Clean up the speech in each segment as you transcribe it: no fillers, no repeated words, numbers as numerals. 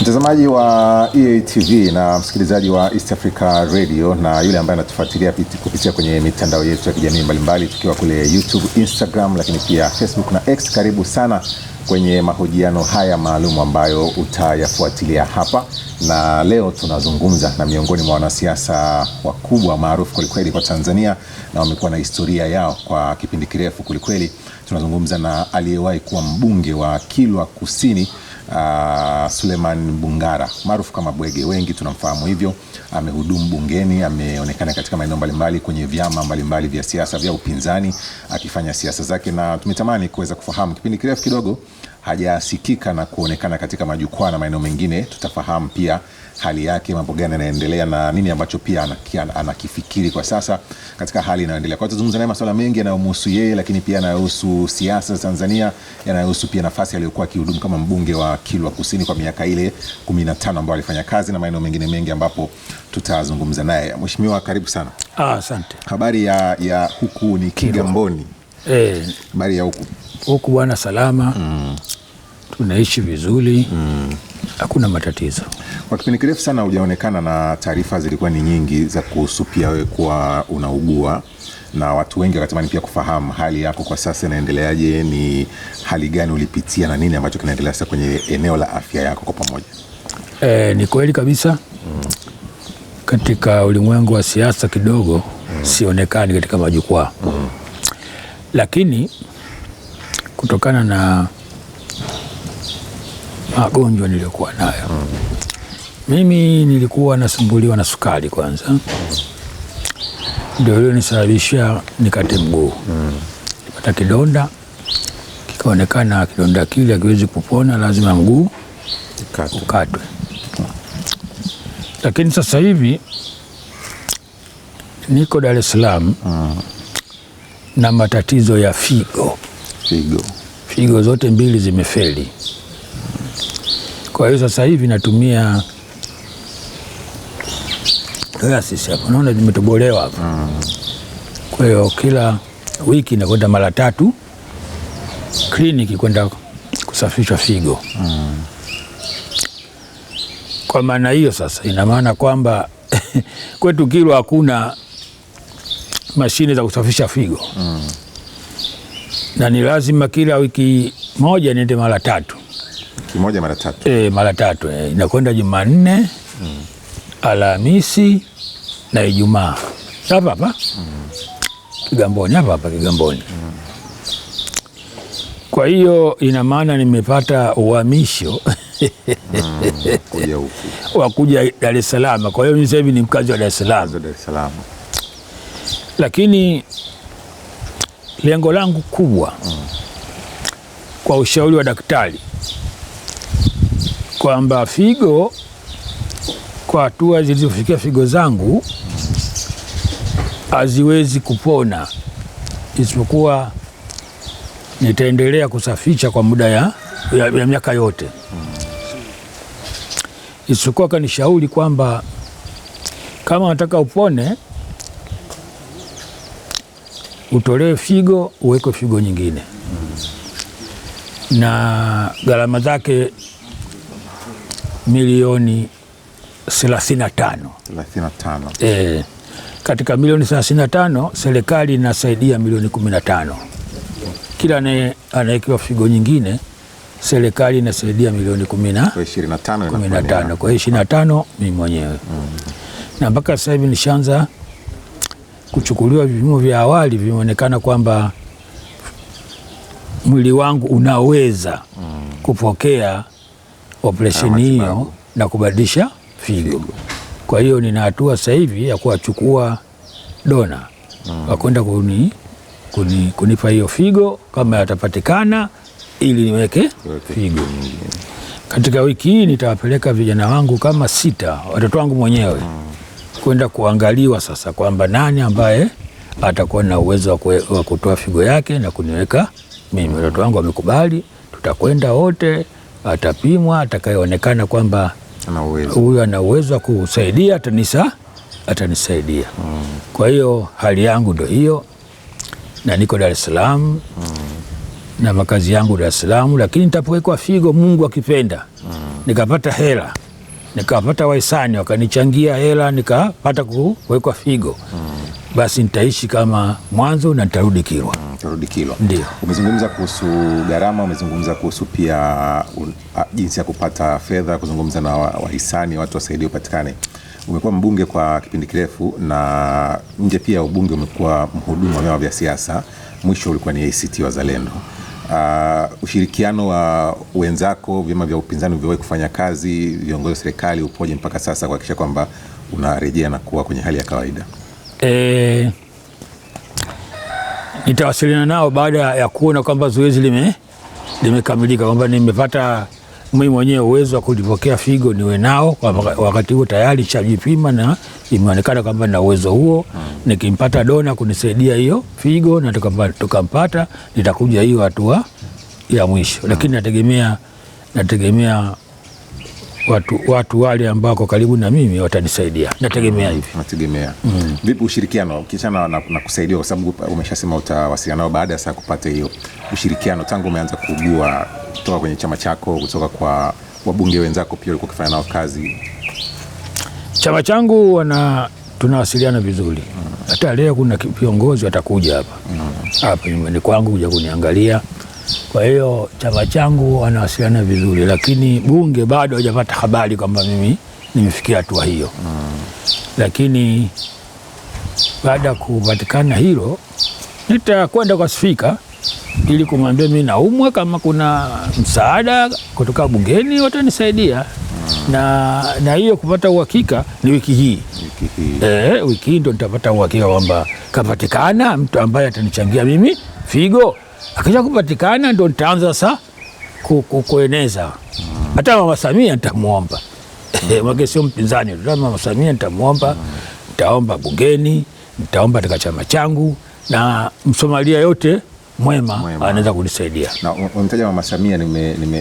Mtazamaji wa EATV na msikilizaji wa East Africa Radio na yule ambaye anatufuatilia kupitia kwenye mitandao yetu ya kijamii mbalimbali tukiwa kule YouTube, Instagram, lakini pia Facebook na X, karibu sana kwenye mahojiano haya maalum ambayo utayafuatilia hapa. Na leo tunazungumza na miongoni mwa wanasiasa wakubwa maarufu kwelikweli kwa Tanzania na wamekuwa na historia yao kwa kipindi kirefu kwelikweli. Tunazungumza na aliyewahi kuwa mbunge wa Kilwa Kusini, Suleiman Mbungara maarufu kama Bwege, wengi tunamfahamu hivyo. Amehudumu bungeni, ameonekana katika maeneo mbalimbali kwenye vyama mbalimbali vya siasa vya upinzani akifanya siasa zake, na tumetamani kuweza kufahamu, kipindi kirefu kidogo hajasikika na kuonekana katika majukwaa na maeneo mengine. Tutafahamu pia hali yake, mambo gani yanaendelea na nini ambacho pia anakifikiri kwa sasa katika hali inayoendelea. Kwa hiyo tuzungumza naye masuala mengi yanayomhusu yeye, lakini pia yanayohusu siasa za Tanzania, yanayohusu pia nafasi aliyokuwa akihudumu kama mbunge wa Kilwa Kusini kwa miaka ile 15 ambayo alifanya kazi na maeneo mengine mengi ambapo tutazungumza naye. Mheshimiwa, karibu sana. Asante. Habari ya huku ni Kigamboni? Habari ya huku? Huku bwana salama. Tunaishi vizuri. Hakuna matatizo. Kwa kipindi kirefu sana hujaonekana na taarifa zilikuwa ni nyingi za kuhusu pia wewe kuwa unaugua, na watu wengi wakatamani pia kufahamu hali yako kwa sasa inaendeleaje, ni hali gani ulipitia na nini ambacho kinaendelea sasa kwenye eneo la afya yako kwa pamoja. Ni kweli kabisa. Katika ulimwengu wa siasa kidogo sionekani katika majukwaa. Lakini kutokana na magonjwa niliyokuwa nayo, mimi nilikuwa nasumbuliwa na sukari kwanza, ndio nisababisha nikate mguu. Nipata kidonda, kikaonekana kidonda kile hakiwezi kupona, lazima mguu ukatwe. Lakini sasa hivi niko Dar es Salaam na matatizo ya figo zote mbili zimefeli. Kwa hiyo sasa hivi natumia dialysis hapa, naona zimetobolewa hapa. Kwa hiyo kila wiki nakwenda mara 3 kliniki kwenda kusafisha figo. Kwa maana hiyo sasa ina maana kwamba kwetu Kilwa hakuna mashine za kusafisha figo. Na ni lazima kila wiki moja niende mara 3. Kimoja mara 3? Mara 3. Inakwenda Jumanne, Alhamisi na Ijumaa. Hapa Kigamboni, hapa Kigamboni. Kwa hiyo ina maana nimepata uhamisho wa kuja Dar es Salaam. Kwa hiyo mimi sasa hivi ni mkazi wa Dar es Salaam. Lakini lengo langu kubwa kwa ushauri wa daktari kwamba figo, kwa hatua zilizofikia figo zangu haziwezi kupona, isipokuwa nitaendelea kusafisha kwa muda ya miaka yote. Isipokuwa kanishauri kwamba kama nataka upone, utolewe figo uwekwe figo nyingine, na gharama zake milioni 35. Katika milioni 35 serikali inasaidia milioni 15. Kila anayekiwa figo nyingine serikali inasaidia milioni 15. Kwa hiyo 25 mimi mwenyewe. Na mpaka sasa hivi nishaanza kuchukuliwa vipimo vya awali, vimeonekana kwamba mwili wangu unaweza kupokea operesheni hiyo na kubadilisha figo. Kwa hiyo nina hatua sasa hivi ya kuwachukua dona wakwenda kunipa hiyo figo kama yatapatikana, ili niweke figo. Katika wiki hii nitawapeleka vijana wangu kama 6, watoto wangu mwenyewe, kwenda kuangaliwa sasa kwamba nani ambaye atakuwa na uwezo wa kutoa figo yake na kuniweka mimi. Watoto wangu wamekubali, tutakwenda wote, atapimwa, atakayeonekana kwamba huyu ana uwezo wa kusaidia atanisaidia. Kwa hiyo hali yangu ndio hiyo, na niko Dar es Salaam na makazi yangu Dar es Salaam, lakini nitapowekwa figo Mungu akipenda nikapata hela, nikapata wahisani wakanichangia hela, nikapata kuwekwa figo, basi nitaishi kama mwanzo na nitarudi Kilwa. Tarudi Kilwa. Ndio. Umezungumza kuhusu gharama, umezungumza kuhusu pia jinsi ya kupata fedha, kuzungumza na wahisani, watu wasaidie upatikane. Umekuwa mbunge kwa kipindi kirefu, na nje pia ubunge umekuwa mhudumu wa vyama vya siasa. Mwisho ulikuwa ni ACT Wazalendo. Ushirikiano wa wenzako vyama vya upinzani vilivyowahi kufanya kazi, viongozi wa serikali, upoje mpaka sasa kuhakikisha kwamba unarejea na kuwa kwenye hali ya kawaida? Nitawasiliana nao baada ya kuona kwamba zoezi limekamilika, kwamba nimepata mimi mwenyewe uwezo wa kulipokea figo niwe nao. Wakati huo tayari chajipima na imeonekana kwamba na uwezo huo. Nikimpata dona kunisaidia hiyo figo na tukampata, nitakuja hiyo hatua ya mwisho. Lakini nategemea watu wale ambao kwa karibu na mimi watanisaidia. Nategemea hivi. Nategemea. Vipi ushirikiano kichana na kusaidia, kwa sababu umeshasema utawasiliana nao baada ya saa kupata hiyo ushirikiano, tangu umeanza kujua kutoka kwenye chama chako, kutoka kwa wabunge wenzako pia ulikuwa ukifanya nao kazi? Chama changu tunawasiliana vizuri. Hata leo kuna viongozi watakuja hapa nyumbani kwangu kuja kuniangalia. Kwa hiyo chama changu wanawasiliana vizuri, lakini bunge bado hajapata habari kwamba mimi nimefikia hatua hiyo. Lakini baada ya kupatikana hilo, nitakwenda kwa spika ili kumwambia mimi naumwa, kama kuna msaada kutoka bungeni watanisaidia. Na hiyo kupata uhakika ni wiki hii. Wiki hii ndo nitapata uhakika kwamba kapatikana mtu ambaye atanichangia mimi figo. Akisha kupatikana ndo nitaanza sasa kueneza. Hata Mama Samia nitamuomba. Mwake sio mpinzani, hata Mama Samia nitamuomba, nitaomba bungeni, nitaomba katika chama changu, na Msomalia yote mwema anaweza kunisaidia. Na umemtaja Mama Samia,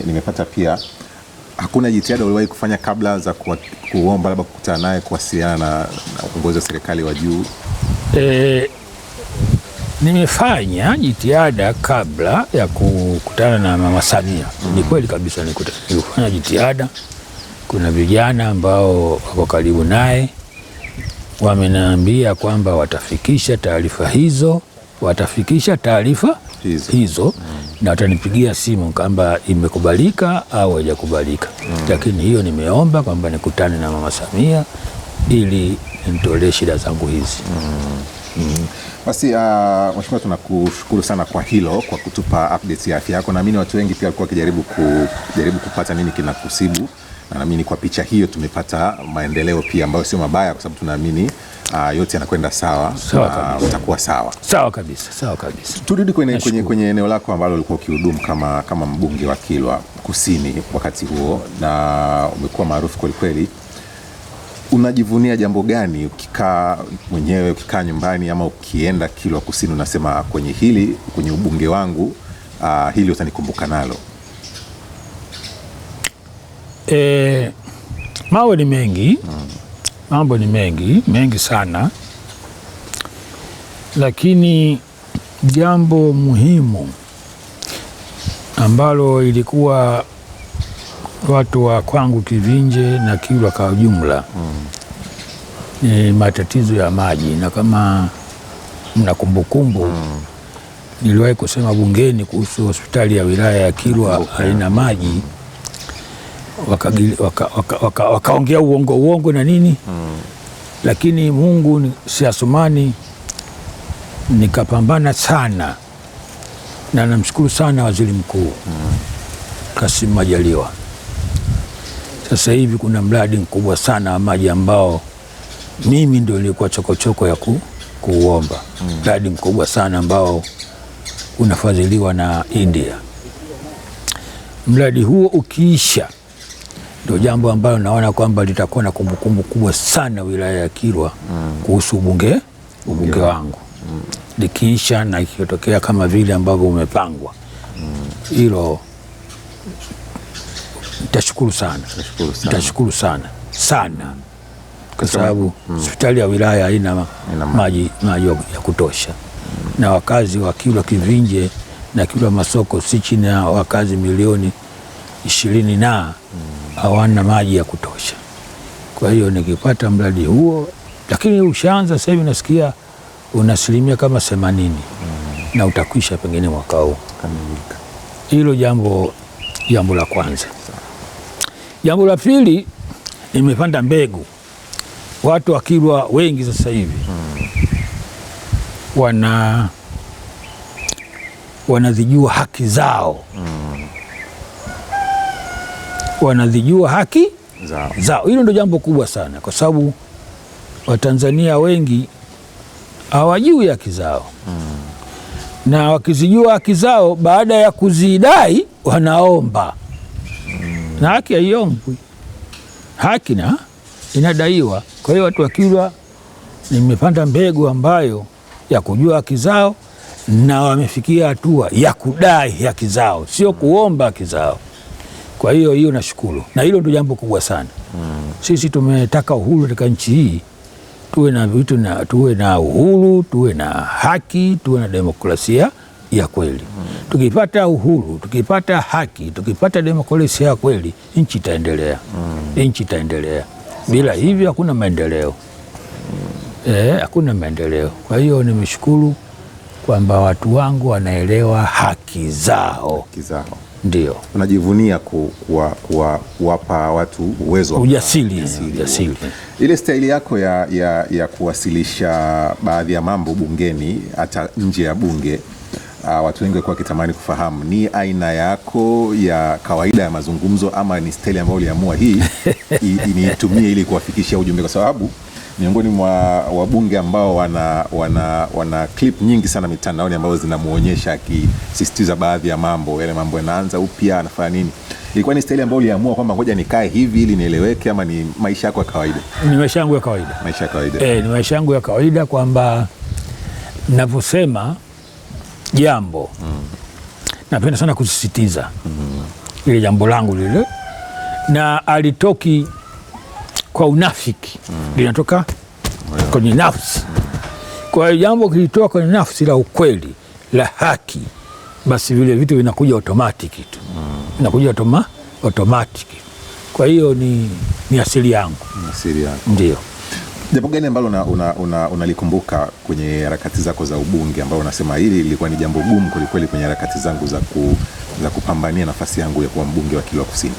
nimepata pia hakuna jitihada uliwahi kufanya kabla za kuomba labda kukutana naye, kuwasiliana na uongozi wa serikali wa juu? Nimefanya jitihada kabla ya kukutana na Mama Samia. Ni kweli kabisa, nilifanya jitihada. Kuna vijana ambao wako karibu naye wameniambia kwamba watafikisha taarifa hizo na watanipigia simu kwamba imekubalika au haijakubalika. Lakini hiyo nimeomba kwamba nikutane na Mama Samia ili nimtolee shida zangu hizi. Basi mheshimiwa, tunakushukuru sana kwa hilo, kwa kutupa updates ya afya yako. Naamini watu wengi pia walikuwa wakijaribu kupata nini kinakusibu, na naamini kwa picha hiyo tumepata maendeleo pia ambayo sio mabaya, kwa sababu tunaamini yote yanakwenda sawa. Utakuwa sawa. Sawa kabisa. Turudi kwenye eneo lako ambalo ulikuwa ukihudumu kama mbunge wa Kilwa Kusini wakati huo, na umekuwa maarufu kweli kweli. Unajivunia jambo gani ukikaa mwenyewe, ukikaa nyumbani ama ukienda Kilwa Kusini, unasema kwenye ubunge wangu hili utanikumbuka nalo? Mambo ni mengi sana, lakini jambo muhimu ambalo ilikuwa watu wa kwangu Kivinje na Kilwa kwa ujumla ni matatizo ya maji. Na kama mna kumbukumbu, niliwahi kusema bungeni kuhusu hospitali ya wilaya ya Kilwa haina maji, wakaongea uongo na nini. Lakini Mungu si Asumani, nikapambana sana, na namshukuru sana Waziri Mkuu Kassim Majaliwa. Sasa hivi kuna mradi mkubwa sana wa maji ambao mimi ndio nilikuwa chokochoko ya kuuomba. Mradi mkubwa sana ambao unafadhiliwa na India. Mradi huo ukiisha, ndio jambo ambalo naona kwamba litakuwa na kumbukumbu kubwa sana wilaya ya Kilwa kuhusu ubunge wangu. Likiisha na ikitokea kama vile ambavyo umepangwa, hilo nitashukuru sana kwa sababu hospitali ya wilaya haina maji ya kutosha, na wakazi wa Kilwa Kivinje na Kilwa Masoko si chini ya wakazi milioni 20 na hawana maji ya kutosha. Kwa hiyo nikipata mradi huo, lakini ushaanza sasa hivi nasikia una asilimia kama 80 na utakwisha pengine mwaka huu. Hilo jambo la kwanza. Jambo la pili, nimepanda mbegu. Watu wa Kilwa wengi sasa hivi wanazijua haki zao, wanazijua haki zao. Hilo ndio jambo kubwa sana, kwa sababu Watanzania wengi hawajui haki zao na wakizijua haki zao, baada ya kuzidai wanaomba na haki haiombwi, haki na inadaiwa. Kwa hiyo watu wa Kilwa nimepanda mbegu ambayo ya kujua haki zao na wamefikia hatua ya kudai haki zao, sio kuomba haki zao. Kwa hiyo nashukuru, na hilo ndio jambo kubwa sana. Sisi tumetaka uhuru katika nchi hii, tuwe na vitu na tuwe na uhuru, tuwe na haki, tuwe na demokrasia ya kweli. Tukipata uhuru, tukipata haki, tukipata demokrasia ya kweli, nchi itaendelea. Nchi itaendelea. Bila hivyo hakuna maendeleo. Hakuna maendeleo. Kwa hiyo nimeshukuru kwamba watu wangu wanaelewa haki zao. Ndio. Unajivunia kuwapa watu uwezo wa ujasiri. Ile staili yako ya kuwasilisha baadhi ya mambo bungeni hata nje ya bunge, watu wengi walikuwa wakitamani kufahamu ni aina yako ya kawaida ya mazungumzo ama ni staili ambayo uliamua hii initumie ili kuwafikishia ujumbe, kwa sababu miongoni mwa wabunge ambao wana clip nyingi sana mitandaoni ambazo zinamuonyesha akisisitiza baadhi ya mambo, yale mambo yanaanza upya, anafanya nini. Ilikuwa ni staili ambayo uliamua kwamba ngoja nikae hivi ili nieleweke, ama ni maisha yako ya kawaida? Ni maisha yangu ya kawaida. Maisha ya kawaida. Ni maisha yangu ya kawaida, kwamba ninaposema jambo napenda sana kusisitiza ile jambo langu lile, na alitoki kwa unafiki, linatoka kwenye nafsi. Kwa hiyo jambo kilitoka kwenye nafsi la ukweli, la haki, basi vile vitu vinakuja automatic tu, vinakuja automatic. Kwa hiyo ni asili yangu. Ndio. Jambo gani ambalo unalikumbuka kwenye harakati zako za ubunge ambao unasema hili lilikuwa ni jambo gumu kweli kwenye harakati zangu za kupambania nafasi yangu ya kuwa mbunge wa Kilwa Kusini?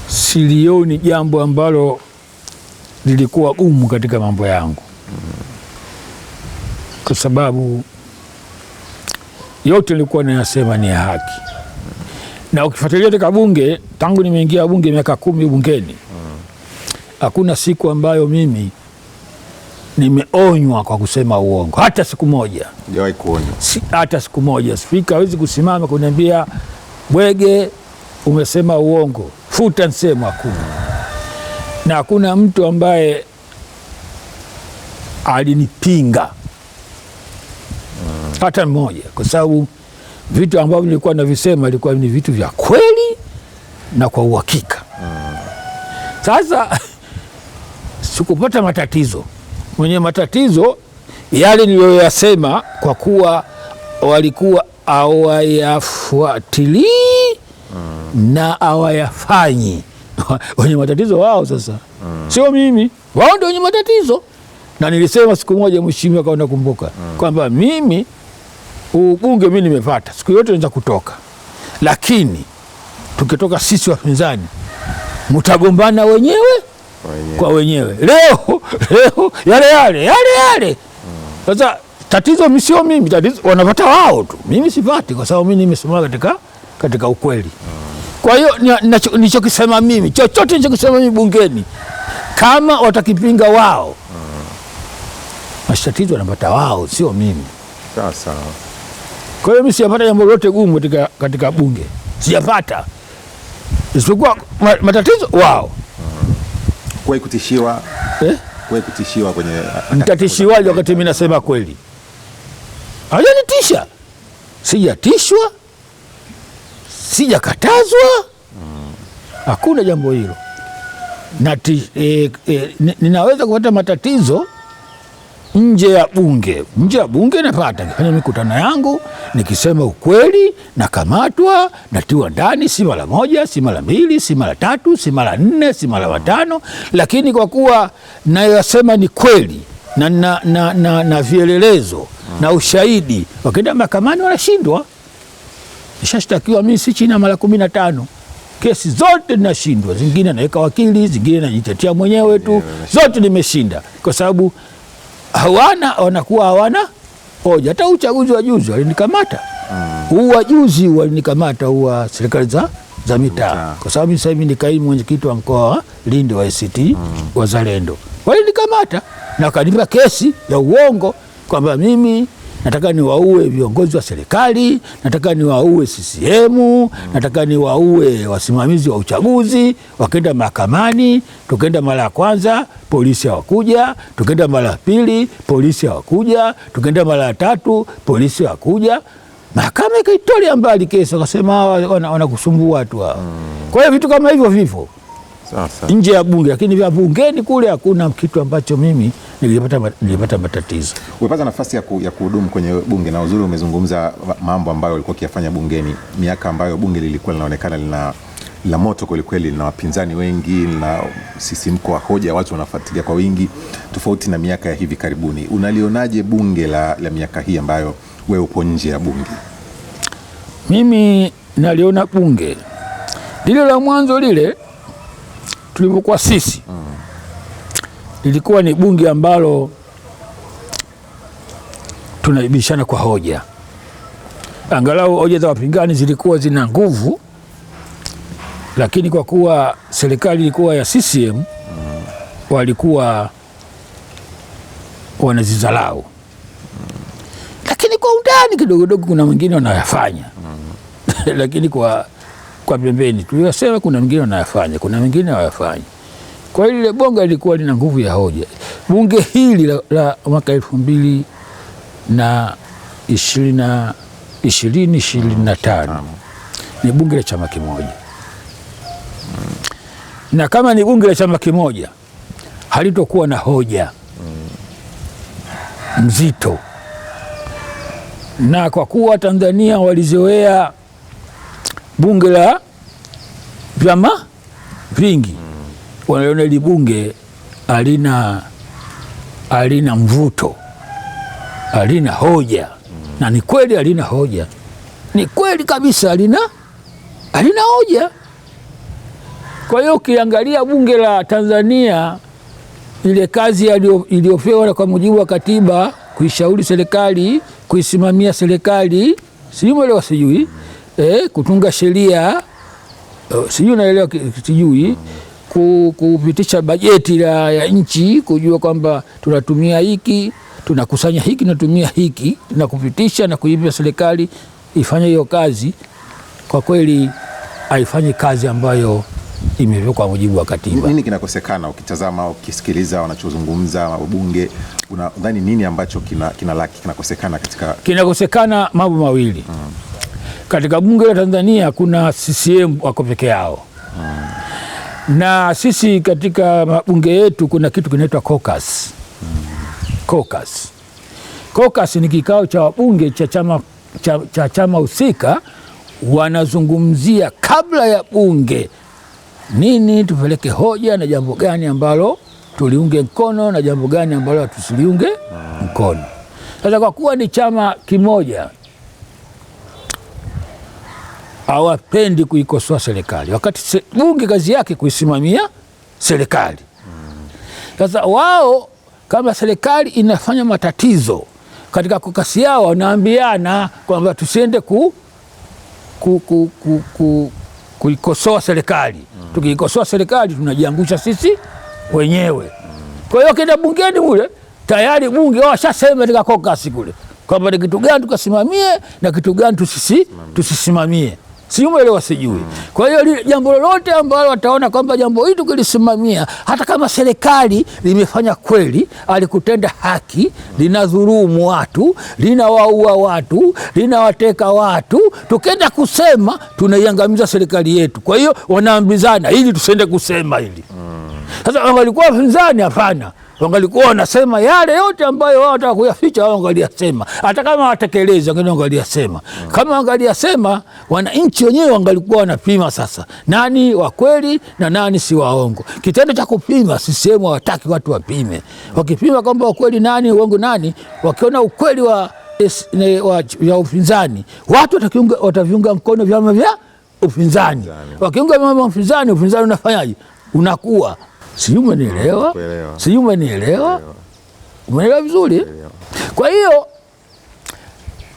Silioni jambo ambalo lilikuwa gumu katika mambo yangu, kwa sababu yote nilikuwa ninasema ni haki. Na ukifuatilia katika bunge, tangu nimeingia bunge miaka 10 bungeni, hakuna siku ambayo mimi nimeonywa kwa kusema uongo, hata siku moja. Hujawahi kuonywa? Hata siku moja. Spika hawezi kusimama kuniambia Bwege umesema uongo, futa nsemo, hakuna. Na hakuna mtu ambaye alinipinga hata mmoja, kwa sababu vitu ambavyo nilikuwa navisema ilikuwa ni vitu vya kweli na kwa uhakika. Sasa sikupata matatizo. Mwenye matatizo yale niliyoyasema, kwa kuwa walikuwa hawayafuatilii na hawayafanyi. Wenye matatizo wao sasa, sio mimi, wao ndio wenye matatizo. Na nilisema siku moja, mheshimiwa, kama nakumbuka, kwamba mimi ubunge mimi nimepata, siku yote naweza kutoka, lakini tukitoka sisi wapinzani mtagombana wenyewe kwa wenyewe. Leo yale. Sasa tatizo sio mimi, tatizo wanapata wao tu, mimi sipati, kwa sababu mimi nimesimama katika ukweli. Kwa hiyo nilichokisema mimi, chochote nilichokisema mimi bungeni, kama watakipinga wao, matatizo wanapata wao, sio mimi. Sasa kwa hiyo mimi sijapata jambo lolote gumu katika bunge, sijapata, isipokuwa matatizo wao. Kwa kutishiwa kwa kutishiwa kwenye mtatishiwaje wakati mimi nasema kweli? Hajanitisha, sijatishwa, sijakatazwa, hakuna jambo hilo. Ninaweza kupata matatizo nje ya bunge. Nje ya bunge napata nikifanya mikutano yangu, nikisema ukweli nakamatwa, natiwa ndani, si mara moja, si mara mbili, si mara tatu, si mara nne, si mara watano, lakini kwa kuwa nayosema ni kweli na vielelezo na ushahidi, wakienda mahakamani wanashindwa. Nishashtakiwa mimi si chini ya mara 15. Kesi zote ninashindwa, zingine naweka wakili, zingine najitetea mwenyewe tu, zote nimeshinda kwa sababu wanakuwa hawana hoja. Hata uchaguzi wa juzi walinikamata, huu juzi walinikamata, huu serikali za mitaa, kwa sababu sasa hivi ni kaimu mwenyekiti wa mkoa wa Lindi wa ACT Wazalendo. Walinikamata na wakanipa kesi ya uongo kwamba mimi nataka niwaue viongozi wa serikali, nataka niwaue CCM, nataka niwaue wasimamizi wa uchaguzi. Wakaenda mahakamani, tukaenda mara ya kwanza, polisi hawakuja, tukaenda mara ya pili, polisi hawakuja, tukaenda mara ya tatu, polisi hawakuja. Mahakama ikaitolea mbali kesi, wakasema wanakusumbua tu hao. Kwa hiyo vitu kama hivyo vipo nje ya bunge, lakini vya bungeni kule hakuna kitu ambacho mimi nilipata matatizo. Umepata nafasi ya kuhudumu kwenye bunge, na uzuri umezungumza mambo ambayo ulikuwa ukiyafanya bungeni, miaka ambayo bunge lilikuwa linaonekana lina moto kwelikweli, lina wapinzani wengi, lina sisimko wa hoja, watu wanafuatilia kwa wingi, tofauti na miaka ya hivi karibuni. Unalionaje bunge la miaka hii ambayo wewe upo nje ya bunge? Mimi naliona bunge lile la mwanzo lile tulivyokuwa sisi, lilikuwa ni bunge ambalo tunaibishana kwa hoja. Angalau hoja za wapinzani zilikuwa zina nguvu, lakini kwa kuwa serikali ilikuwa ya CCM, walikuwa wanazizalau. Lakini kwa undani kidogo kuna mwingine wanayafanya lakini kwa pembeni tuliwasema kuna mwingine wanayafanya, kuna mwingine hawayafanyi. Kwa hiyo ile bonga lilikuwa lina nguvu ya hoja. Bunge hili la mwaka 2025 ni bunge la chama kimoja. Na kama ni bunge la chama kimoja, halitokuwa na hoja mzito. Na kwa kuwa Tanzania walizoea bunge la vyama vingi, wanaona hili bunge halina mvuto, halina hoja. Na ni kweli halina hoja, ni kweli kabisa halina hoja. Kwa hiyo ukiangalia bunge la Tanzania, ile kazi iliyopewa kwa mujibu wa katiba, kuishauri serikali, kuisimamia serikali, sijui kutunga sheria, sijui naelewa, sijui kupitisha bajeti ya nchi, kujua kwamba tunatumia hiki, tunakusanya hiki, tunatumia hiki, na kupitisha na kuipa serikali ifanye hiyo kazi. Kwa kweli haifanyi kazi ambayo imewekwa kwa mujibu wa katiba. Nini kinakosekana ukitazama, ukisikiliza wanachozungumza wabunge? Unadhani nini ambacho kinakosekana katika? Kinakosekana mambo mawili. Katika bunge la Tanzania kuna CCM wako peke yao. Na sisi katika bunge yetu kuna kitu kinaitwa caucus. Caucus ni kikao cha wabunge cha chama husika, wanazungumzia kabla ya bunge nini tupeleke hoja, na jambo gani ambalo tuliunge mkono na jambo gani ambalo tusiliunge mkono. Sasa kwa kuwa ni chama kimoja, hawapendi kuikosoa serikali, wakati bunge kazi yake kuisimamia serikali. Sasa wao kama serikali inafanya matatizo katika kokasi yao, wanaambiana kwamba tusiende kuikosoa serikali. Tukiikosoa serikali tunajiangusha sisi wenyewe. Kwa hiyo kenda bungeni ule tayari bunge washasema katika kokasi kule kwamba ni kitu gani tukasimamie na kitu gani tusisimamie. Siumeelewa, sijui. Kwa hiyo jambo lolote ambalo wataona kwamba jambo hili tukilisimamia, hata kama serikali limefanya kweli, alikutenda haki, linadhulumu watu, linawaua watu, linawateka watu, tukenda kusema tunaiangamiza serikali yetu. Kwa hiyo wanaambizana ili tusiende kusema hili. Sasa walikuwa wapinzani, hapana, wangalikuwa wanasema yale yote ambayo wao wataka kuyaficha, wao wangaliyasema. Hata kama watekeleza, wengine wangaliyasema. Kama wangaliyasema, wananchi wenyewe wangalikuwa wanapima sasa nani wa kweli na nani si waongo. Kitendo cha kupima, CCM hawataki watu wapime. Wakipima kwamba ukweli nani, uongo nani, wakiona ukweli wa upinzani, watu wataviunga mkono vyama vya upinzani. Wakiunga vyama vya upinzani, upinzani unafanyaje? Unakuwa. Sijui umenielewa? Sijui umenielewa? Umenielewa vizuri? Kwa hiyo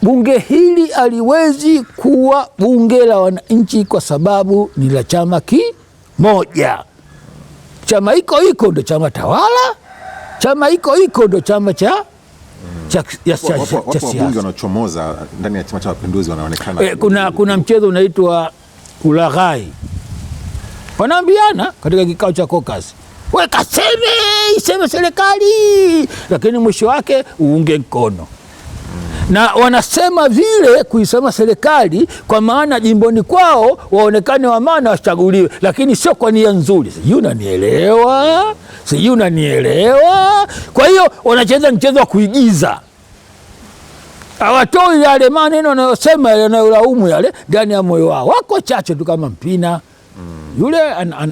bunge hili haliwezi kuwa bunge la wananchi kwa sababu ni la chama kimoja. Chama hiko ndo chama tawala, chama hiko ndo chama cha siasa. Wabunge wanachomoza ndani ya Chama cha Mapinduzi wanaonekana. Kuna mchezo unaitwa ulaghai, wanaambiana katika kikao cha caucus, we iseme serikali, lakini mwisho wake uunge mkono. Na wanasema vile kuisema serikali kwa maana jimboni kwao waonekane wa maana, wachaguliwe, lakini sio kwa nia nzuri. Sijui unanielewa? Kwa hiyo wanacheza mchezo wa kuigiza, hawatoi yale maneno wanayosema yanayolaumu yale ndani ya moyo wao. Wako chache tu kama Mpina yule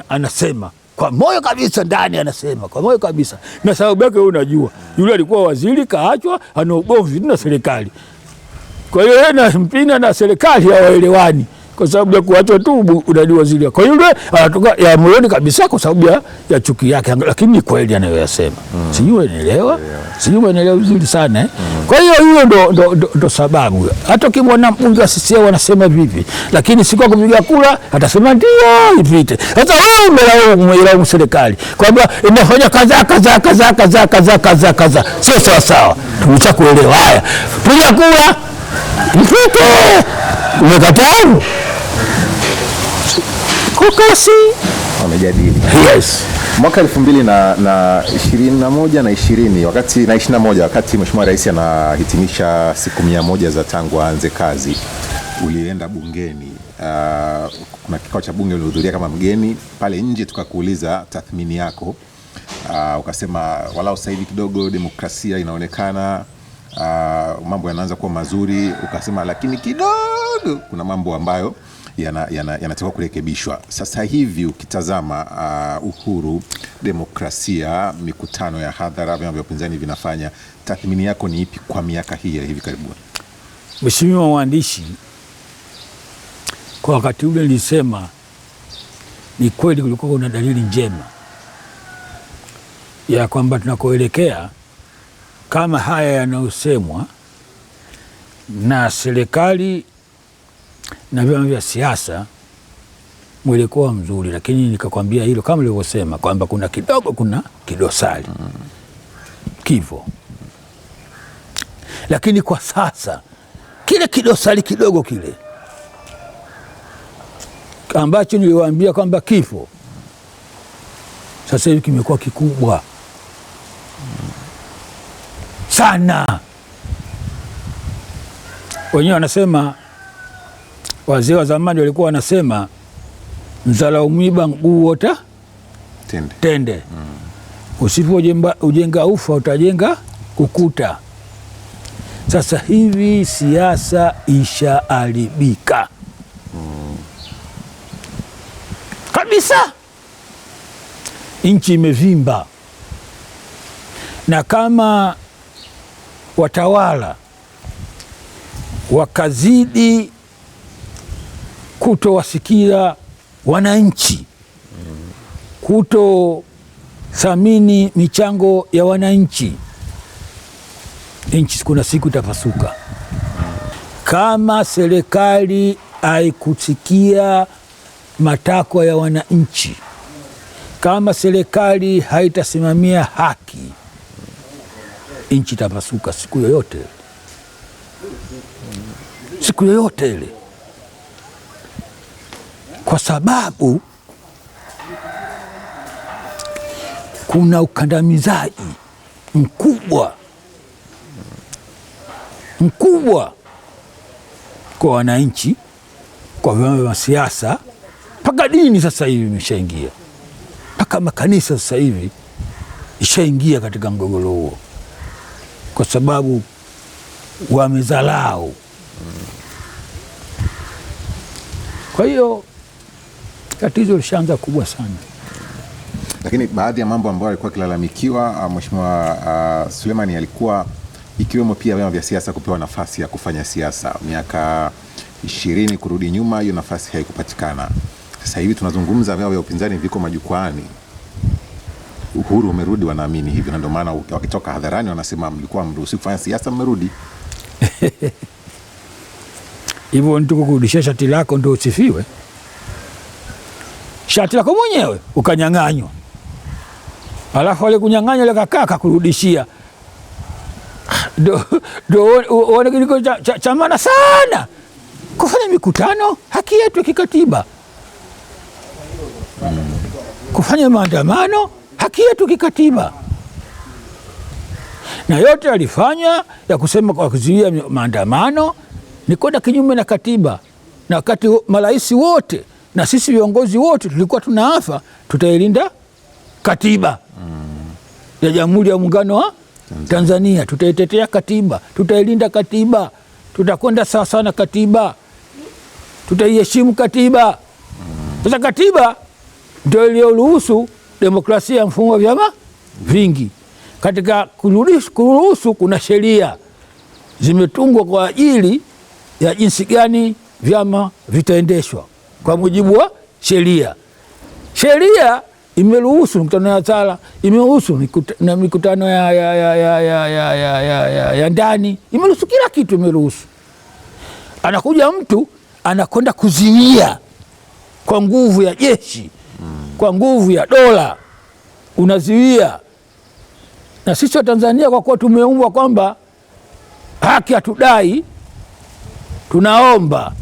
anasema kwa moyo kabisa, ndani anasema kwa moyo kabisa, na sababu yake unajua, yule alikuwa waziri kaachwa, ana ugomvi na serikali. Kwa hiyo yeye na Mpina na serikali hawaelewani kwa sababu ya kuachwa tu unajua waziri. Kwa hiyo yule anatoka ya moyoni kabisa kwa sababu ya chuki yake, lakini ni kweli anayoyasema. Sijui unielewa? Sijui unielewa vizuri sana. Kwa hiyo hiyo ndo sababu. Hata kimwona mbunge wa CCM wanasema vipi, lakini siku ya kupiga kura atasema ndio ipite. Sasa wewe umelaumu serikali kwamba imefanya kaza. Sio sawa sawa. Tumesha kuelewa. Haya, piga kura ipite. Umekataa kokasi wamejadili. Yes. Mwaka 2021 na 21 wakati Mheshimiwa Rais anahitimisha siku 100 za tangu aanze kazi, ulienda bungeni. Kuna kikao cha bunge ulihudhuria kama mgeni pale nje, tukakuuliza tathmini yako. Ukasema walau sasa hivi kidogo demokrasia inaonekana mambo yanaanza kuwa mazuri. Ukasema lakini kidogo kuna mambo ambayo yanatakiwa kurekebishwa. Sasa hivi ukitazama uhuru, demokrasia, mikutano ya hadhara, vyama vya upinzani vinafanya, tathmini yako ni ipi kwa miaka hii ya hivi karibuni? Mheshimiwa mwandishi, kwa wakati ule nilisema ni kweli kulikuwa kuna dalili njema ya kwamba tunakoelekea, kama haya yanayosemwa na serikali na vyama vya siasa, mwelekeo mzuri. Lakini nikakwambia hilo kama nilivyosema kwamba kuna kidosari kivo. Lakini kwa sasa kile kidosari kidogo kile ambacho niliwaambia kwamba kifo, sasa hivi kimekuwa kikubwa sana. Wenyewe wanasema, wazee wa zamani walikuwa wanasema mzala umwiba mguu wota tende. Usipojenga ufa utajenga ukuta. Sasa hivi siasa ishaharibika kabisa, nchi imevimba, na kama watawala wakazidi kutowasikia wananchi, kutothamini michango ya wananchi, nchi kuna siku itapasuka. Kama serikali haikusikia matakwa ya wananchi, kama serikali haitasimamia haki, nchi itapasuka siku yoyote ile, kwa sababu kuna ukandamizaji mkubwa kwa wananchi, kwa vyama vya siasa, mpaka dini sasa hivi imeshaingia, mpaka makanisa sasa hivi ishaingia katika mgogoro huo, kwa sababu wamezalau. Kwa hiyo tatizo lishaanza kubwa sana. Lakini baadhi ya mambo ambayo alikuwa akilalamikiwa Mheshimiwa Sulemani alikuwa ikiwemo pia vyama vya siasa kupewa nafasi ya kufanya siasa. Miaka 20 kurudi nyuma, hiyo nafasi haikupatikana. Sasa hivi tunazungumza, vyama vya upinzani viko majukwaani, uhuru umerudi, wanaamini hivyo, na ndio maana wakitoka hadharani wanasema mlikuwa mruhusi kufanya siasa, mmerudi. Hivyo nituko kurudisha shati lako ndio usifiwe? Shati lako mwenyewe ukanyang'anywa, alafu wale kunyang'anywa ile kakaa kakurudishia. Ndio uone kiliko cha maana sana kufanya mikutano, haki yetu ya kikatiba. Kufanya maandamano, haki yetu kikatiba. Na yote alifanya ya kusema kwa kuzuia maandamano ni kwenda kinyume na katiba. Na wakati marais wote na sisi viongozi wote tulikuwa tunaafa tutailinda katiba ya Jamhuri ya Muungano wa Tanzania, tutaitetea katiba, tutailinda katiba, tutakwenda sawa sawa na katiba, tutaiheshimu katiba. Sasa katiba ndio iliyoruhusu demokrasia ya mfumo wa vyama vingi. Katika kuruhusu kuna sheria zimetungwa kwa ajili ya jinsi gani vyama vitaendeshwa kwa mujibu wa sheria. Sheria imeruhusu mikutano ya hadhara, imeruhusu mikutano ya ndani, imeruhusu kila kitu, imeruhusu. Anakuja mtu anakwenda kuziwia kwa nguvu ya jeshi, kwa nguvu ya dola, unaziwia. Na sisi wa Tanzania kwa kuwa tumeumbwa kwamba haki hatudai, tunaomba.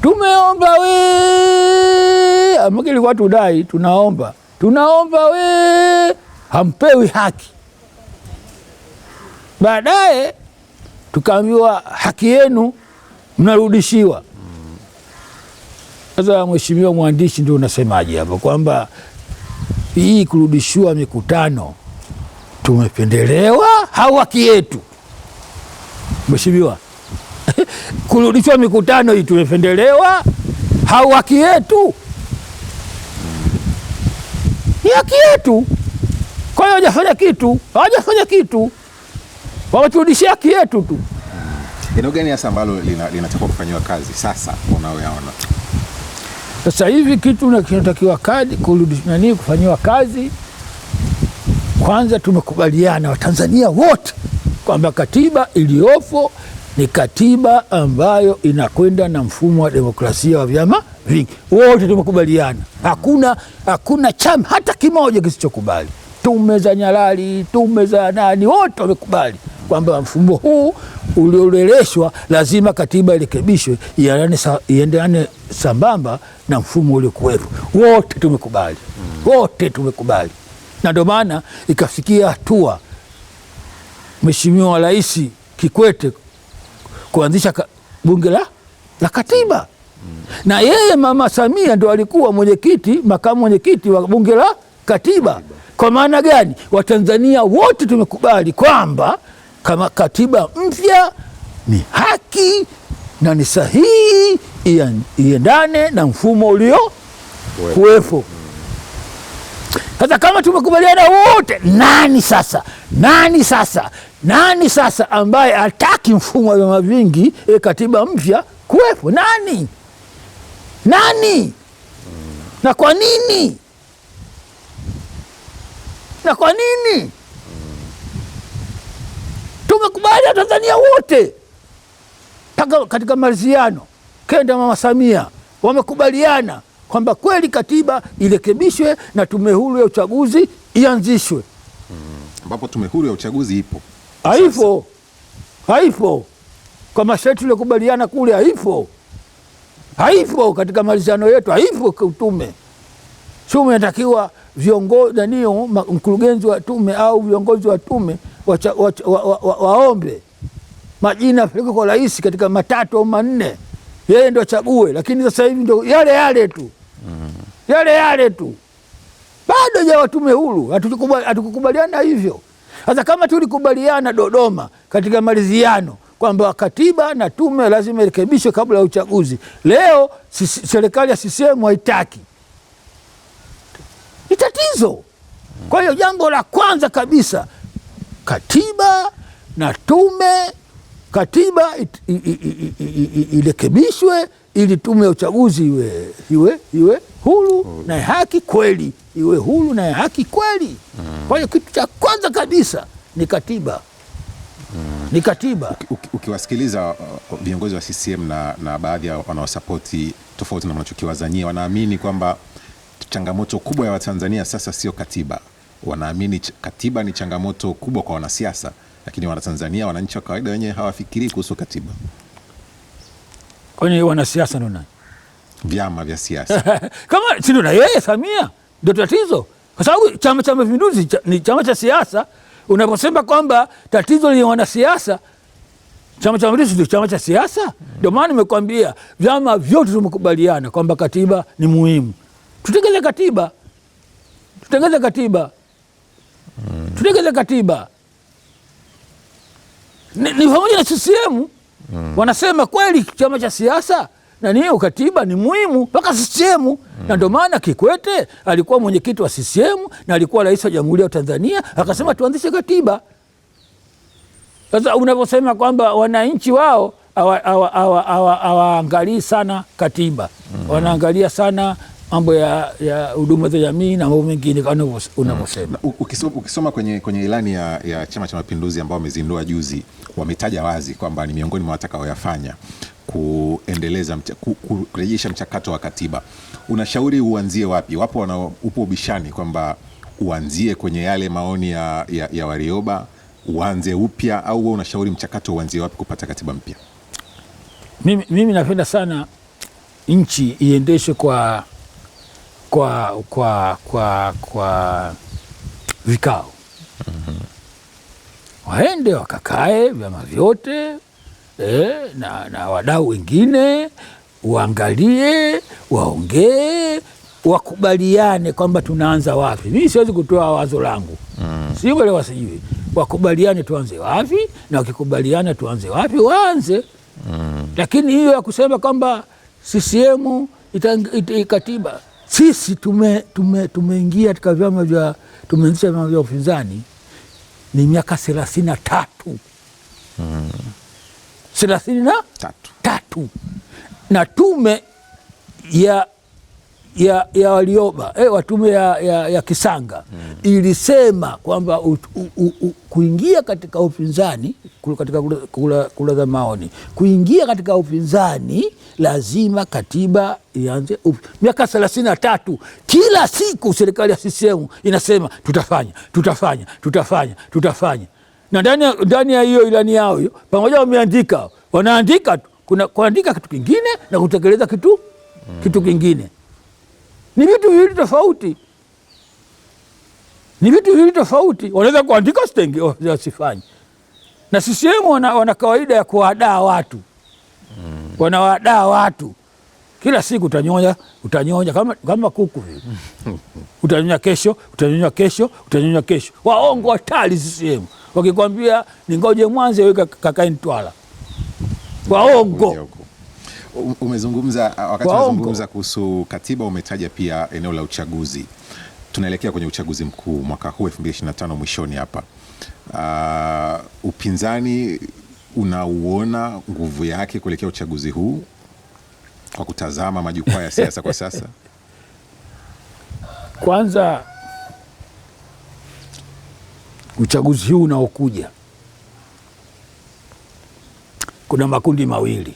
Tumeomba we, amekili kwa tudai, tunaomba. Tunaomba we, hampewi haki. Baadaye tukaambiwa haki yenu mnarudishiwa. Sasa mheshimiwa mwandishi, ndio unasemaje hapo kwamba hii kurudishiwa mikutano tumependelewa au haki yetu? Mheshimiwa, kurudishwa mikutano hii tumependelewa au haki yetu? Ni haki yetu. Kwa hiyo hawajafanya kitu, wameturudishia haki yetu tu. Eneo gani hasa ambalo linatakiwa kufanywa kazi sasa unaoyaona? Sasa hivi kitu kinatakiwa kufanyiwa kazi, kwanza tumekubaliana Watanzania wote kwamba katiba iliyopo ni katiba ambayo inakwenda na mfumo wa demokrasia wa vyama vingi. Wote tumekubaliana. Hakuna chama hata kimoja kisichokubali. Tume za Nyalali, tume za nani, wote wamekubali kwamba mfumo huu ulioreleshwa lazima katiba irekebishwe iendane sambamba na mfumo uliokuwepo. Wote tumekubali. Wote tumekubali. Na ndio maana ikafikia hatua Mheshimiwa Rais Kikwete kuanzisha bunge la katiba. Na yeye Mama Samia ndo alikuwa makamu mwenyekiti wa bunge la katiba. Kwa maana gani? Watanzania wote tumekubali kwamba kama katiba mpya ni haki na ni sahihi, iendane na mfumo ulio kuwepo. Sasa kama tumekubaliana wote, nani sasa ambaye hataki mfumo wa vyama vingi katiba mpya kuwepo? Nani? Na kwa nini? Tumekubali Tanzania wote katika maridhiano. Kenda Mama Samia wamekubaliana kwamba kweli katiba irekebishwe na tume huru ya uchaguzi ianzishwe. Ambapo tume huru ya uchaguzi ipo. Haipo. Kwa masharti tuliyokubaliana kule haipo katika maridhiano yetu, haipo tume. Tume inatakiwa mkurugenzi wa tume au viongozi wa tume waombe majina yapelekwe kwa rais katika 3 au 4, yeye ndo achague. Lakini sasa hivi ndo yale tu, bado haijawa tume huru, hatukukubaliana hivyo. Sasa kama tulikubaliana Dodoma katika maridhiano kwamba katiba na tume lazima irekebishwe kabla ya uchaguzi, leo serikali ya CCM haitaki, ni tatizo. Kwa hiyo jambo la kwanza kabisa, katiba na tume, katiba irekebishwe ili tume ya uchaguzi iwe huru na haki kweli, iwe huru na haki kweli. Kwa hiyo kitu cha kwanza kabisa ni katiba. Ni katiba. Ukiwasikiliza viongozi wa CCM na baadhi ya wanaosapoti tofauti na wanachokiwazania, wanaamini kwamba changamoto kubwa ya Watanzania sasa sio katiba. Wanaamini katiba ni changamoto kubwa kwa wanasiasa, lakini Wanatanzania, wananchi wa kawaida wenyewe hawafikirii kuhusu katiba. Kwani wanasiasa ndo nani? Vyama vya siasa. Kama si ndo na yeye Samia, ndio tatizo. Kwa sababu Chama cha Mapinduzi ni chama cha siasa. Unaposema kwamba tatizo ni wanasiasa, Chama cha Mapinduzi ndio chama cha siasa. Ndio maana nimekwambia vyama vyote tumekubaliana kwamba katiba ni muhimu. Tutengeze katiba, tutengeze katiba, tutengeze katiba. Ni pamoja na CCM wanasema kweli chama cha siasa na niyo katiba ni muhimu mpaka CCM. Na ndio maana Kikwete alikuwa mwenyekiti wa CCM na alikuwa rais wa Jamhuri ya Tanzania, akasema tuanzishe katiba. Sasa unaposema kwamba wananchi wao hawaangalii sana katiba, wanaangalia sana mambo ya huduma za jamii na mambo mengine kama unavyosema. Ukisoma kwenye ilani ya Chama cha Mapinduzi ambao wamezindua juzi, wametaja wazi kwamba ni miongoni mwa watakaoyafanya kuendeleza kurejesha mchakato wa katiba. Unashauri uanzie wapi? Upo ubishani kwamba uanzie kwenye yale maoni ya Warioba, uanze upya, au wewe unashauri mchakato uanzie wapi kupata katiba mpya? Mimi napenda sana nchi iendeshwe kwa vikao. Waende wakakae vyama vyote na wadau wengine, waangalie, waongee, wakubaliane kwamba tunaanza wapi. Mimi siwezi kutoa wazo langu, sielewa, sijui. Wakubaliane tuanze wapi, na wakikubaliana tuanze wapi, waanze. Lakini hiyo ya kusema kwamba CCM katiba, sisi tumeingia katika tumeanzisha vyama vya upinzani ni miaka 33. 33 na tume ya Warioba tume ya Kisanga ilisema kwamba kuingia katika upinzani, katika kura za maoni, kuingia katika upinzani lazima katiba ianze miaka 33. Kila siku serikali ya CCM inasema tutafanya. Na ndani ya hiyo ilani yao hiyo pamoja wanaandika kuandika kitu kingine na kutekeleza kitu kingine. Ni vitu viwili tofauti. Wanaweza kuandika wasifanye. Na CCM wana kawaida ya kuwadaa watu. Wanawadaa watu. Kila siku utanyonya kama kuku vile. Utanyonya kesho. Waongo hatari CCM. Wakikwambia ningoje Mwanza wewe kakae Mtwara. Waongo. Wakati unazungumza kuhusu katiba, umetaja pia eneo la uchaguzi. Tunaelekea kwenye uchaguzi mkuu mwaka huu 2025 mwishoni hapa. Upinzani unauona nguvu yake kuelekea uchaguzi huu kwa kutazama majukwaa ya siasa kwa sasa? Kwanza, uchaguzi huu unaokuja kuna makundi mawili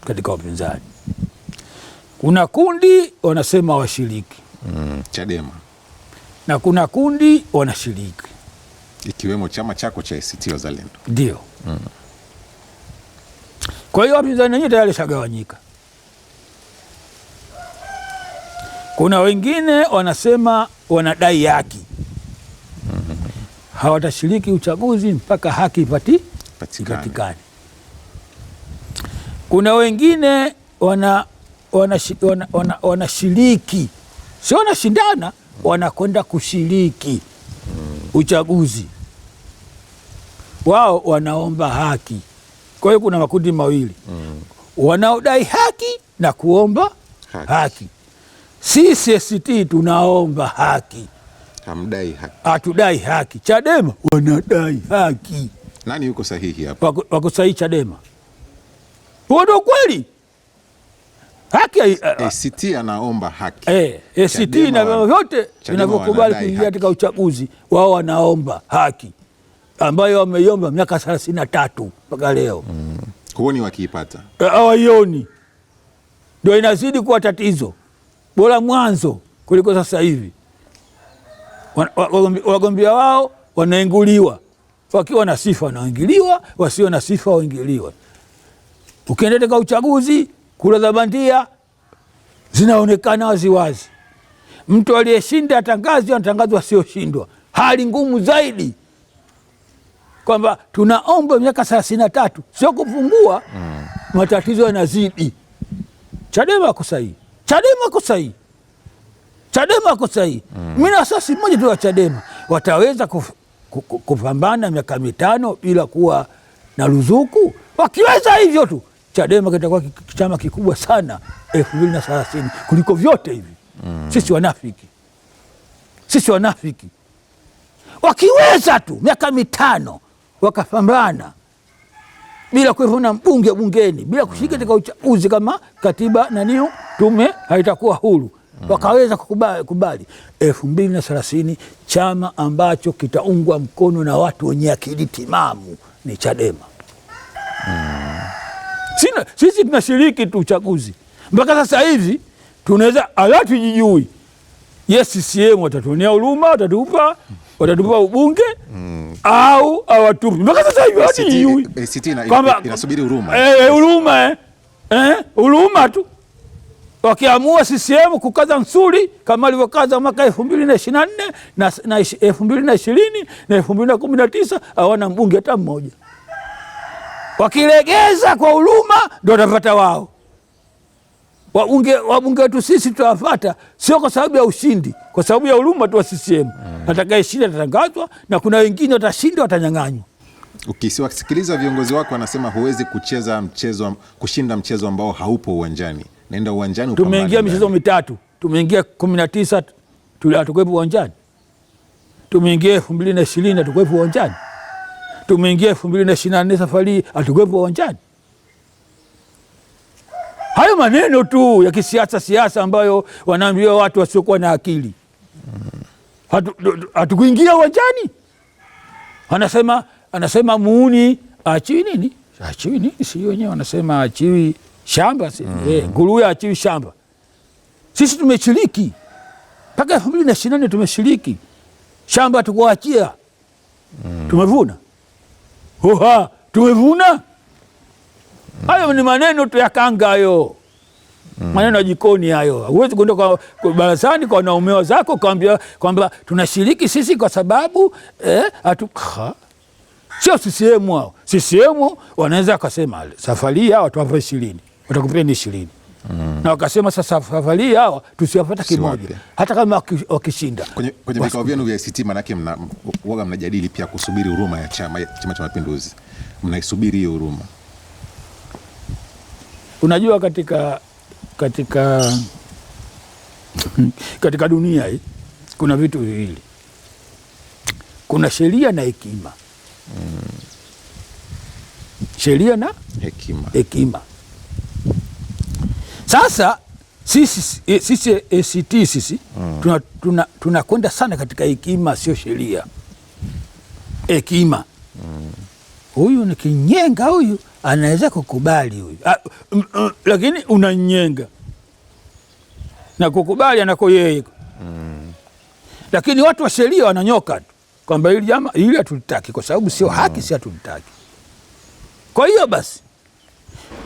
katika upinzani. Kuna kundi wanasema washiriki, Chadema, na kuna kundi wanashiriki, ikiwemo chama chako cha ACT Wazalendo. Ndio. Kwa hiyo wapinzani wenyewe tayari shagawanyika. Kuna wengine wanasema wanadai haki, hawatashiriki uchaguzi mpaka haki ipatikane. Kuna wengine wanashiriki, sio wanashindana, wanakwenda kushiriki uchaguzi, wao wanaomba haki. Kwa hiyo kuna makundi mawili, wanaodai haki na kuomba haki. Sisi ACT tunaomba haki, hamdai haki. Hatudai haki. Chadema wanadai haki. Nani yuko sahihi hapa? Wako sahihi Chadema. Huo ndio kweli. Haki ACT anaomba haki. ACT na vyama vyote vinavyokubali kuingia katika uchaguzi, wao wanaomba haki ambayo wameiomba miaka 33 mpaka leo. Huoni wakiipata? Hawaioni. Ndio inazidi kuwa tatizo. Bora mwanzo kuliko sasa hivi. Wagombea wao wanainguliwa, wakiwa na sifa wanaingiliwa, wasio na sifa waingiliwa. Ukienda katika uchaguzi, kura za bandia zinaonekana waziwazi. Mtu aliyeshinda atangazwa, anatangazwa asioshindwa. Hali ngumu zaidi, kwamba tunaomba miaka 33, sio kupungua. Matatizo yanazidi. Chadema ako sahihi. Chadema ako sahihi. Chadema ako sahihi. Mimi na asasi mmoja tu wa Chadema wataweza kupambana miaka 5 bila kuwa na ruzuku. Wakiweza hivyo tu, Chadema kitakuwa chama kikubwa sana 2030 kuliko vyote hivi. Sisi wanafiki. Wakiweza tu miaka 5 wakapambana bila kuwepo na mbunge bungeni, bila kushiriki katika uchaguzi kama katiba na tume haitakuwa huru, wakaweza kukubali 2030 chama ambacho kitaungwa mkono na watu wenye akili timamu ni Chadema. Sisi tunashiriki tu uchaguzi mpaka sasa hivi, tunaweza hatujijui. Yes, CCM watatuonea huruma, watatupa ubunge au hawatupi. Mpaka sasa hivi hatujijui. ACT inasubiri huruma. Huruma tu. Wakiamua CCM kukaza msuri kama alivyokaza mwaka 2024 na 2020 na 2019, hawana mbunge hata mmoja. Wakilegeza kwa huruma ndio watapata wao. Wabunge wetu sisi tutawapata, sio kwa sababu ya ushindi, kwa sababu ya huruma tu wa CCM. Atakayeshinda atatangazwa na kuna wengine watashinda, watanyang'anywa. Ukisikiliza viongozi wako wanasema huwezi kushinda mchezo ambao haupo uwanjani. Naenda uwanjani upambane. Tumeingia michezo 3. Tumeingia 19 hatukuwepo uwanjani. Tumeingia 2020 hatukuwepo uwanjani. Tumeingia 2024 safari hatukuwepo uwanjani. Hayo maneno tu ya siasa ambayo wanaambia watu wasiokuwa na akili. Hatukuingia uwanjani. Anasema muuni achiwi nini? Achiwi nini? Si wenyewe wanasema achiwi shamba. Nguruwe achiwi shamba. Sisi tumeshiriki. Mpaka 2024 tumeshiriki. Shamba tukuachia. Tumevuna. Tumevuna. Hayo ni maneno tu ya kanga hayo. Maneno ya jikoni hayo. Huwezi kwenda kwa barazani kwa wanaume wazako kwambia kwamba tunashiriki sisi kwa sababu sio CCM wao. CCM wanaweza akasema safari hawa tuwapa 20. Watakupeni 20. Na wakasema sasa safari hawa tusiwapata kimoja. Hata kama wakishinda. Kwenye vikao vyenu vya ACT manake mnajadili pia kusubiri huruma ya Chama cha Mapinduzi. Mnaisubiri hiyo huruma. Unajua katika dunia hii kuna vitu viwili. Kuna sheria na hekima. Sheria na hekima. Sasa sisi ACT tunakwenda sana katika hekima, sio sheria. Hekima. Huyu ni kinyenga, huyu anaweza kukubali huyu. Lakini unanyenga. Na kukubali anako yeye. Lakini watu wa sheria wananyoka tu. Kwamba hili hatulitaki kwa sababu sio haki, si hatulitaki. Kwa hiyo basi,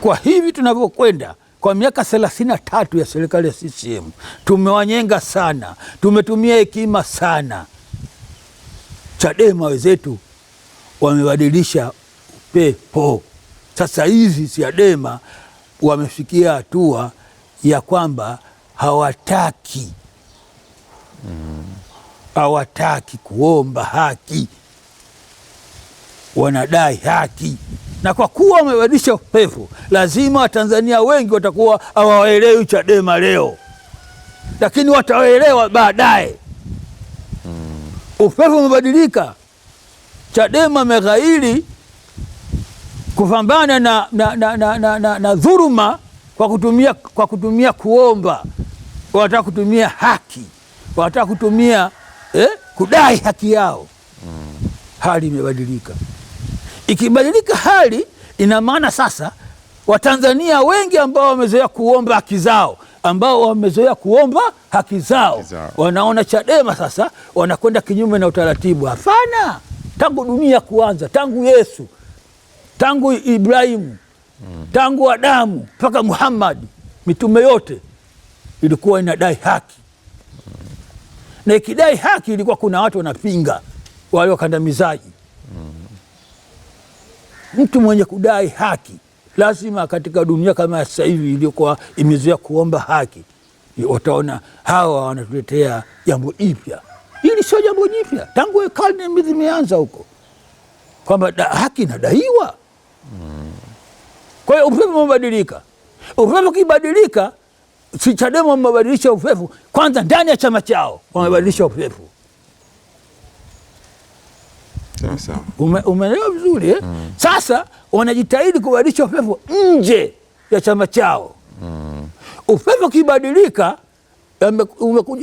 kwa hivi tunavyokwenda kwa miaka 33 ya serikali ya CCM, tumewanyenga sana, tumetumia hekima sana. Chadema wenzetu wamebadilisha upepo. Sasa hivi Chadema wamefikia hatua ya kwamba hawataki hawataki kuomba haki, wanadai haki. Na kwa kuwa wamebadilisha upepo, lazima Watanzania wengi watakuwa hawaelewi Chadema leo, lakini wataelewa baadaye. Upepo umebadilika. Chadema ameghairi kupambana na dhuluma kwa kutumia kuomba. Wanataka kutumia haki, wanataka kutumia kudai haki yao. Hali imebadilika. Ikibadilika hali, ina maana sasa Watanzania wengi ambao wamezoea kuomba haki zao wanaona Chadema sasa wanakwenda kinyume na utaratibu. Hapana, tangu dunia kuanza, tangu Yesu, tangu Ibrahimu, tangu Adamu mpaka Muhammad, mitume yote ilikuwa inadai haki. Na ikidai haki, ilikuwa kuna watu wanapinga, wale wakandamizaji. Mtu mwenye kudai haki lazima, katika dunia kama sasa hivi iliyokuwa imezoea kuomba haki, wataona hawa wanatuletea jambo jipya. Hili sio jambo jipya, tangu karne zimeanza huko kwamba haki inadaiwa. Kwa hiyo upepo umebadilika. Upepo ukibadilika, si Chadema wamebadilisha upepo, kwanza ndani ya chama chao wamebadilisha upepo. Umeelewa vizuri Sasa wanajitahidi kubadilisha upepo nje ya chama chao. Upepo ukibadilika,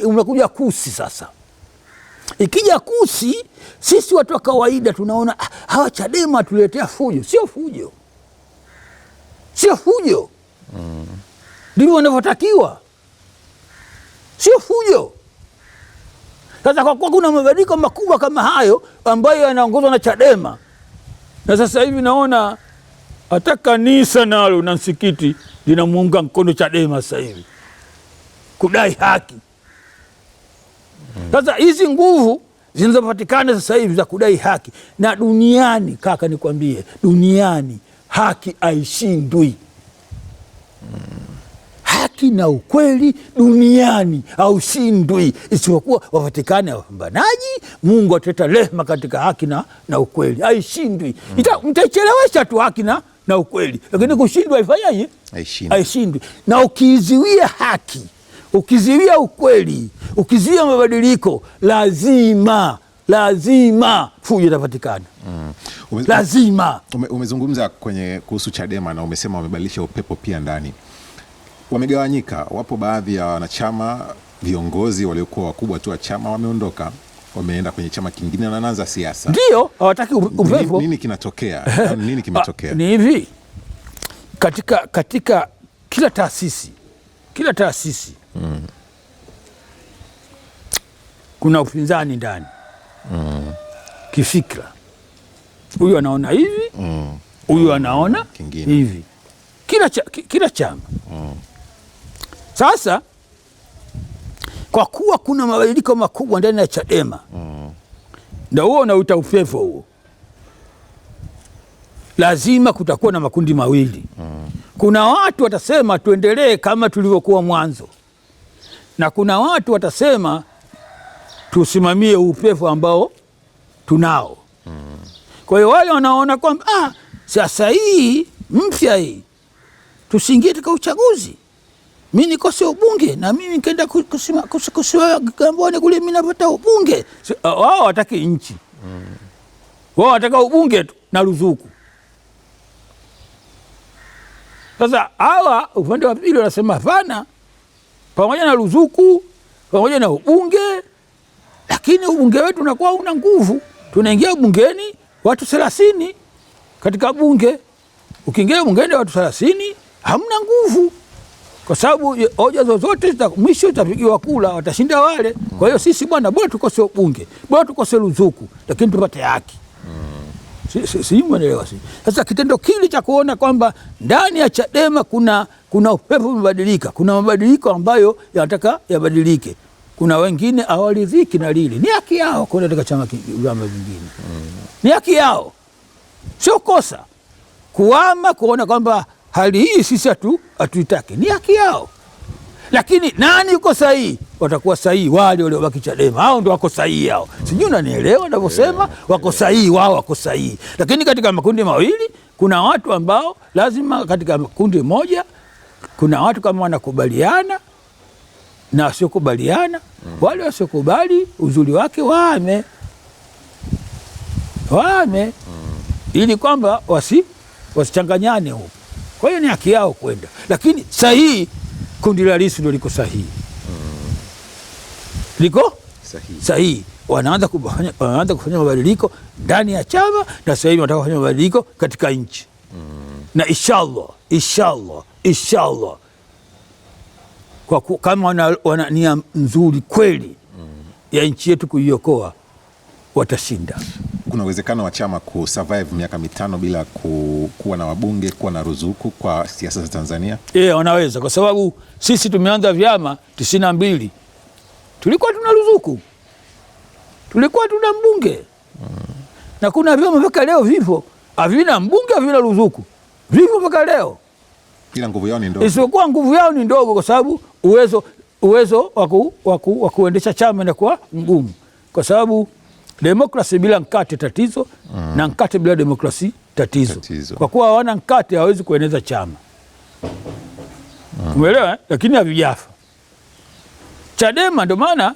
umekuja kusi sasa. Ikija kusi, sisi watu wa kawaida tunaona hawa Chadema tuletea fujo. Sio fujo, sio fujo. Ndivyo wanavyotakiwa, sio fujo. Sasa kwa kuwa kuna mabadiliko makubwa kama hayo ambayo yanaongozwa na Chadema, na sasa hivi naona hata kanisa nalo na msikiti linamuunga mkono Chadema sasa hivi kudai haki. Sasa hizi nguvu zinazopatikana sasa hivi za kudai haki, na duniani, kaka nikwambie, duniani haki haishindwi. Haki na ukweli duniani haushindwi, isipokuwa wapatikane wapambanaji. Mungu ataleta rehema katika haki na ukweli, haishindwi. Mtaichelewesha tu haki na ukweli, lakini kushindwa haifanyaje? Haishindwi. Na ukiziwia haki, ukiziwia ukweli, ukiziwia mabadiliko, lazima fujo itapatikana. Lazima. Umezungumza kuhusu Chadema na umesema wamebadilisha upepo pia ndani. Wamegawanyika, wapo baadhi ya wanachama, viongozi waliokuwa wakubwa tu wa chama wameondoka, wameenda kwenye chama kingine na wanaanza siasa. Ndio, hawataki upepo. Nini kinatokea? Nini kimetokea? Ni hivi, katika kila taasisi kuna upinzani ndani. Kifikra, huyu anaona hivi, huyu anaona hivi, kila chama. Sasa kwa kuwa kuna mabadiliko makubwa ndani ya Chadema, ndio huo unauita upepo huo, lazima kutakuwa na makundi mawili. Kuna watu watasema tuendelee kama tulivyokuwa mwanzo, na kuna watu watasema tusimamie upepo ambao tunao. Kwa hiyo wale wanaona kwamba sasa hii mpya hii tusiingie katika uchaguzi, mimi nikose ubunge na mimi nikaenda kusimama Kigamboni kule, mimi napata ubunge. Wao wataki nchi, wao wataka ubunge tu na ruzuku. Sasa hawa upande wa pili wanasema hapana, pamoja na ruzuku, pamoja na ubunge, lakini ubunge wetu unakuwa una nguvu. Tunaingia bungeni watu 30 katika bunge. Ukiingia bungeni watu 30 hamna nguvu, kwa sababu hoja zozote mwisho zitapigiwa kula, watashinda wale. Kwa hiyo sisi bwana, bora tukose ubunge, bora tukose ruzuku, lakini tupate haki. Si mwelewa. Sasa kitendo kile cha kuona kwamba ndani ya Chadema kuna upepo umebadilika, kuna mabadiliko ambayo yanataka yabadilike. Kuna wengine hawaridhiki na lile, ni haki yao kwenda katika vyama vingine. Ni haki yao, sio kosa kuona kwamba hali hii sisi hatuitaki, ni haki yao. Lakini nani yuko sahihi? Watakuwa sahihi wale waliobaki Chadema, hao ndio wako sahihi hao. Sijui unanielewa ninavyosema? Wako sahihi wao, wako sahihi. Lakini katika makundi mawili kuna watu ambao lazima, katika kundi moja kuna watu kama wanakubaliana na wasiokubaliana. Wale wasiokubali uzuri wake wame ili kwamba wasichanganyane huko. Kwa hiyo ni haki yao kwenda, lakini sahihi kundi la Lissu ndio liko sahihi, liko sahihi. Wanaanza kufanya mabadiliko ndani ya chama, na sasa hivi wanataka kufanya mabadiliko katika nchi. Na inshallah kwa kama wana nia nzuri kweli ya nchi yetu kuiokoa, watashinda. Kuna uwezekano wa chama kusurvive miaka 5 bila kuwa na wabunge, kuwa na ruzuku kwa siasa za Tanzania? Wanaweza, kwa sababu sisi tumeanza vyama 92 tulikuwa tuna ruzuku, tulikuwa tuna mbunge. Na kuna vyama mpaka leo vipo havina mbunge, havina ruzuku, vipo mpaka leo. Ila nguvu yao ni ndogo. Isipokuwa nguvu yao ni ndogo, kwa sababu uwezo wa kuendesha chama inakuwa mgumu, kwa sababu demokrasi bila mkate tatizo, na mkate bila demokrasi tatizo. Kwa kuwa hawana mkate hawezi kueneza chama. Umeelewa? Lakini havijafa. Chadema ndio maana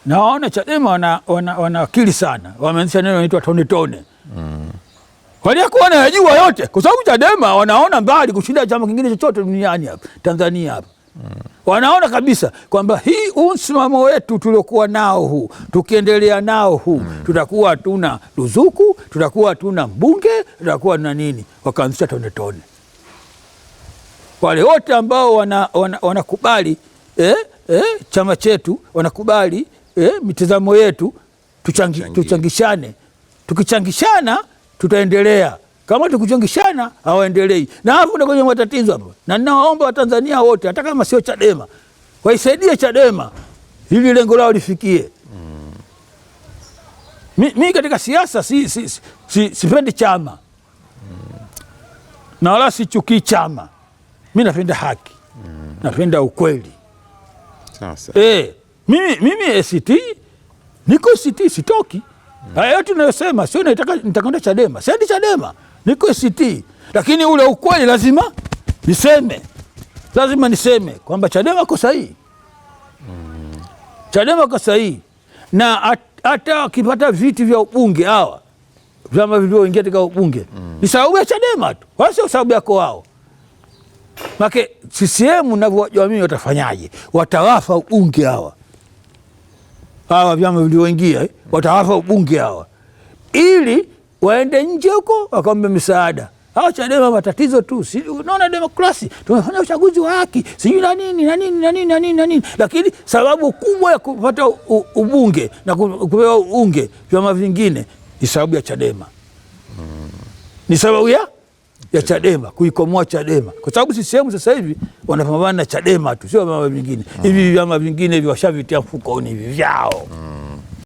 nawaona Chadema wana akili sana. Wameanzisha neno linaloitwa tone tone. Walikuwa wanajua yote, kwa sababu Chadema wanaona mbali kushinda chama kingine chochote duniani hapa Tanzania hapa. Wanaona kabisa kwamba huu msimamo wetu tuliokuwa nao huu, tukiendelea nao huu, tutakuwa tuna ruzuku, tutakuwa tuna mbunge, tutakuwa na nini. Wakaanzisha tone tone. Wale wote ambao wanakubali chama chetu, wanakubali mitazamo yetu, tuchangishane. Tukichangishana tutaendelea. Kama tukuchangishana hawaendelei. Na hapo ndio kwenye matatizo hapo. Na ninawaomba Watanzania wote, hata kama sio Chadema, waisaidie Chadema ili lengo lao lifikie. Mimi katika siasa sipendi chama. Na wala sichukii chama. Mimi napenda haki. Napenda ukweli. Sasa. Mimi ACT niko ACT, sitoki. Haya yote ninayosema sio nitakwenda Chadema. Siendi Chadema, niko ACT. Lakini ule ukweli lazima niseme kwamba Chadema iko sahihi. Chadema iko sahihi. Na hata wakipata viti vya ubunge hawa vyama vilivyoingia katika ubunge ni sababu ya Chadema tu, wala sio sababu yako wao. Make CCM ninavyojua mimi watafanyaje? Watawafa ubunge hawa vyama vilivyoingia, watawafa ubunge hawa ili waende nje huko wakaombe misaada. Hao Chadema matatizo tu. Unaona demokrasi, tumefanya uchaguzi wa haki, sijui na nini. Lakini sababu kubwa ya kupata ubunge na kupewa ubunge vyama vingine ni sababu ya Chadema. Ni sababu ya Chadema, kuikomoa Chadema. Kwa sababu CCM sasa hivi wanapambana na Chadema tu, sio vyama vingine. Hivi vyama vingine hivi washavitia mfukoni hivi vyao.